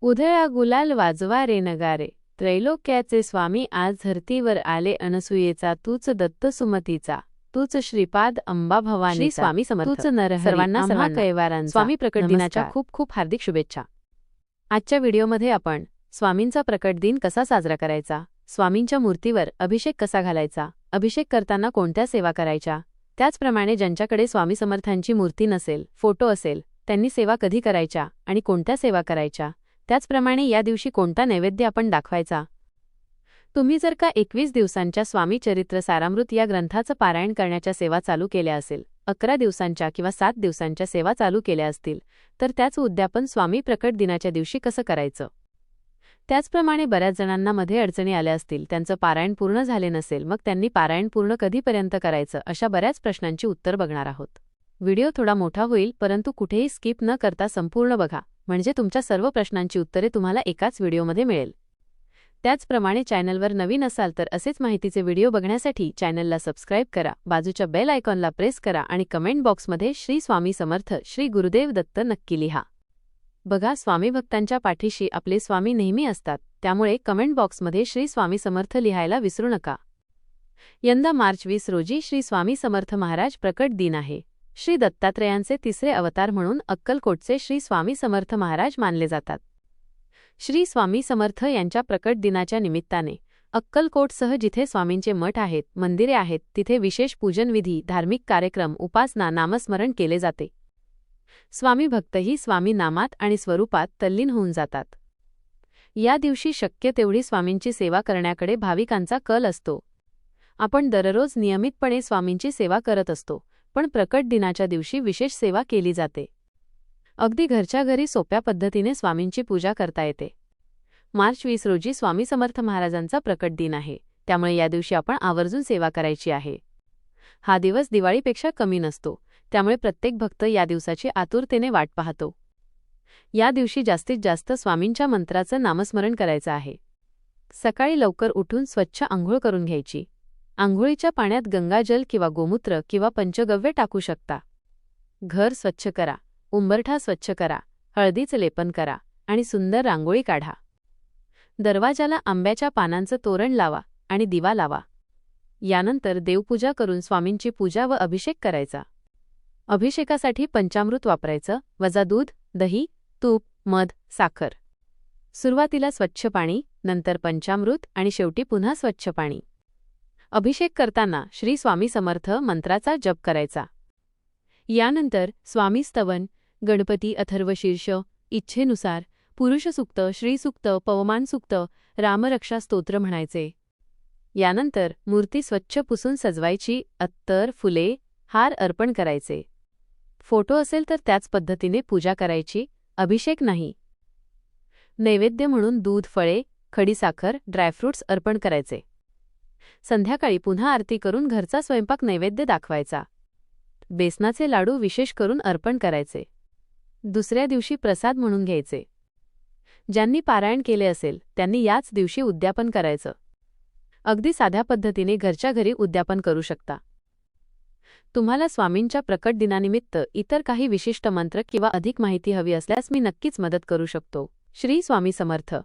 उधळा गुलाल वाजवा रे नगारे, त्रैलोक्याचे स्वामी आज धरतीवर आले. अनसुयेचा तूच दत्त सुमतीचा, तूच श्रीपाद अंबा भवानी. श्री स्वामी समर्थ. तूच नरहरी सर्वांना कैवारांचा. स्वामी प्रकट दिनाच्या नमस्कार. खूप खूप हार्दिक शुभेच्छा. आजच्या व्हिडिओमध्ये आपण स्वामींचा प्रकट दिन कसा साजरा करायचा, स्वामींच्या मूर्तीवर अभिषेक कसा घालायचा, अभिषेक करताना कोणत्या सेवा करायच्या, त्याचप्रमाणे ज्यांच्याकडे स्वामी समर्थांची मूर्ती नसेल, फोटो असेल, त्यांनी सेवा कधी करायच्या आणि कोणत्या सेवा करायच्या, त्याचप्रमाणे या दिवशी कोणता नैवेद्य आपण दाखवायचा. तुम्ही जर का 21 दिवसांच्या स्वामी चरित्र सारामृत या ग्रंथाचं पारायण करण्याच्या सेवा चालू केल्या असेल, 11 दिवसांच्या किंवा 7 दिवसांच्या सेवा चालू केल्या असतील, तर त्याचं उद्यापन स्वामी प्रकट दिनाच्या दिवशी कसं करायचं. त्याचप्रमाणे बऱ्याच जणांना मध्ये अडचणी आल्या असतील, त्यांचं पारायण पूर्ण झाले नसेल, मग त्यांनी पारायण पूर्ण कधीपर्यंत करायचं, अशा बऱ्याच प्रश्नांची उत्तर बघणार आहोत. व्हिडिओ थोडा मोठा होईल, परंतु कुठेही स्किप न करता संपूर्ण बघा, म्हणजे तुमच्या सर्व प्रश्नांची उत्तरे तुम्हाला एकाच व्हिडिओमध्ये मिळेल. त्याचप्रमाणे चॅनलवर नवीन असाल तर असेच माहितीचे व्हिडिओ बघण्यासाठी चॅनलला सबस्क्राईब करा, बाजूच्या बेल आयकॉनला प्रेस करा आणि कमेंट बॉक्समध्ये श्री स्वामी समर्थ, श्री गुरुदेव दत्त नक्की लिहा. बघा, स्वामी भक्तांच्या पाठीशी आपले स्वामी नेहमी असतात, त्यामुळे कमेंट बॉक्समध्ये श्री स्वामी समर्थ लिहायला विसरू नका. यंदा मार्च 20 रोजी श्री स्वामी समर्थ महाराज प्रकट दिन आहे. श्री दत्तात्रेयांचे तिसरे अवतार म्हणून अक्कलकोटचे श्री स्वामी समर्थ महाराज मानले जातात. श्री स्वामी समर्थ यांच्या प्रकट दिनाच्या निमित्ताने अक्कलकोटसह जिथे स्वामींचे मठ आहेत, मंदिरे आहेत, तिथे विशेष पूजनविधी, धार्मिक कार्यक्रम, उपासना, नामस्मरण केले जाते. स्वामी भक्तही स्वामी नामात आणि स्वरूपात तल्लीन होऊन जातात. या दिवशी शक्य तेवढी स्वामींची सेवा करण्याकडे भाविकांचा कल असतो. आपण दररोज नियमितपणे स्वामींची सेवा करत असतो, पण प्रकट दिनाच्या दिवशी विशेष सेवा केली जाते. अगदी घरच्या घरी सोप्या पद्धतीने स्वामींची पूजा करता येते. मार्च 20 रोजी स्वामी समर्थ महाराजांचा प्रकट दिन आहे, त्यामुळे या दिवशी आपण आवर्जून सेवा करायची आहे. हा दिवस दिवाळीपेक्षा कमी नसतो, त्यामुळे प्रत्येक भक्त या दिवसाची आतुरतेने वाट पाहतो. या दिवशी जास्तीत जास्त स्वामींच्या मंत्राचं नामस्मरण करायचं आहे. सकाळी लवकर उठून स्वच्छ आंघोळ करून घ्यायची. आंघोळीच्या पाण्यात गंगाजल किंवा गोमूत्र किंवा पंचगव्य टाकू शकता. घर स्वच्छ करा, उंबरठा स्वच्छ करा, हळदीचं लेपन करा आणि सुंदर रांगोळी काढा. दरवाजाला आंब्याच्या पानांचं तोरण लावा आणि दिवा लावा. यानंतर देवपूजा करून स्वामींची पूजा व अभिषेक करायचा. अभिषेकासाठी पंचामृत वापरायचं, वजा दूध, दही, तूप, मध, साखर. सुरुवातीला स्वच्छ पाणी, नंतर पंचामृत आणि शेवटी पुन्हा स्वच्छ पाणी. अभिषेक करताना श्री स्वामी समर्थ मंत्राचा जप करायचा. यानंतर स्वामी स्तवन, गणपती अथर्वशीर्ष, इच्छेनुसार पुरुषसूक्त, श्रीसूक्त, पवमानसूक्त, रामरक्षा स्तोत्र म्हणायचे. यानंतर मूर्ती स्वच्छ पुसून सजवायची, अत्तर, फुले, हार अर्पण करायचे. फोटो असेल तर त्याच पद्धतीने पूजा करायची, अभिषेक नाही. नैवेद्य म्हणून दूध, फळे, खडीसाखर, ड्रायफ्रुट्स अर्पण करायचे. संध्याकाळी पुन्हा आरती करून घरचा स्वयंपाक नैवेद्य दाखवायचा. बेसनाचे लाडू विशेष करून अर्पण करायचे. दुसऱ्या दिवशी प्रसाद म्हणून घ्यायचे. ज्यांनी पारायण केले असेल त्यांनी याच दिवशी उद्यापन करायचं. अगदी साध्या पद्धतीने घरच्या घरी उद्यापन करू शकता. तुम्हाला स्वामींच्या प्रकट दिनानिमित्त इतर काही विशिष्ट मंत्र किंवा अधिक माहिती हवी असल्यास मी नक्कीच मदत करू शकतो. श्री स्वामी समर्थ.